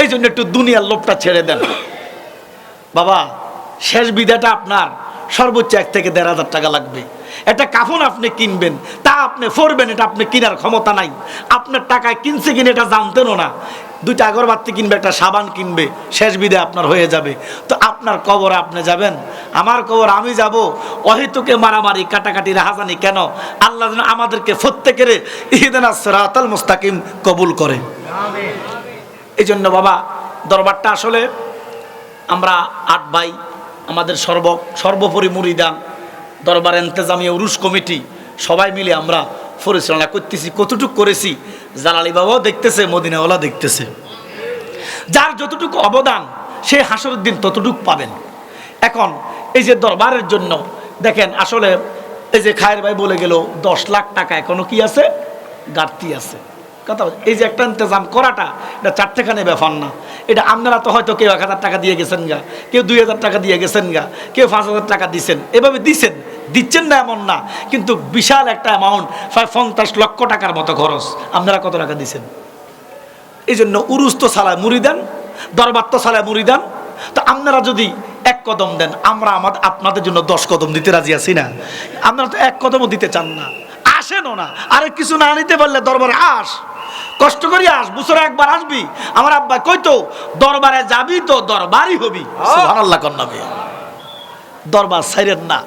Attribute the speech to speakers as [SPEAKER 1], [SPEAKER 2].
[SPEAKER 1] এই জন্য একটু দুনিয়ার লোভটা ছেড়ে দেন বাবা। শেষ বিদায়টা আপনার সর্বোচ্চ 1 থেকে 1,500 টাকা লাগবে। একটা কাফন আপনি কিনবেন, তা আপনি পরবেন, এটা আপনি কেনার ক্ষমতা নাই। আপনার টাকায় কিনছে কিনে এটা জানতেনও না। 2টা আগরবাতি কিনবে, একটা সাবান কিনবে, শেষ বিদায় আপনার হয়ে যাবে। তো আপনার কবরে আপনি যাবেন, আমার কবর আমি যাব। অহেতুকে মারামারি কাটাকাটি রাহাজানি কেন? আল্লাহ যেন আমাদেরকে প্রত্যেকের ইহদিনাস সিরাতাল মুস্তাকিম কবুল করে। এই জন্য বাবা, দরবারটা আসলে আমরা 8 ভাই, আমাদের সর্বোপরি মুরিদান, দরবার ইন্তেজামিয়া উরুস কমিটি সবাই মিলে আমরা পরিচালনা করতেছি। কতটুকু করেছি জালালি বাবাও দেখতেছে, মদিনাওয়ালা দেখতেছে। যার যতটুকু অবদান সে হাসরের দিন ততটুকু পাবেন। এখন এই যে দরবারের জন্য দেখেন, আসলে এই যে খায়ের ভাই বলে গেল 10 লাখ টাকা এখনো কি আছে, ঘাটতি আছে। কথা, এই যে একটা ইন্তজাম করাটা এটা চারটেখানে ব্যাপার না। এটা আপনারা তো হয়তো কেউ 1,000 টাকা দিয়ে গেছেন গা, কেউ 2,000 টাকা দিয়ে গেছেন গা, কেউ 5,000 টাকা দিচ্ছেন, এভাবে দিচ্ছেন না এমন না, কিন্তু বিশাল একটা অ্যামাউন্ট, প্রায় 50 লক্ষ টাকার মতো খরচ। আপনারা কত টাকা দিচ্ছেন? এই জন্য উরুস তো সালায় মুরিদান, দরবার তো সালায় মুরিদান। তো আপনারা যদি 1 কদম দেন, আমরা আপনাদের জন্য 10 কদম দিতে রাজি আছি না? আপনারা তো 1 কদমও দিতে চান না, আসেনও না। আরে কিছু না নিতে পারলে দরবারে আস, কষ্ট করি আস, বছরে একবার আসবি। আমার আব্বা কইতো, দরবারে যাবি তো দরবারই হবি। সুবহানাল্লাহ কন্নাবে, দরবার ছাইরেন না।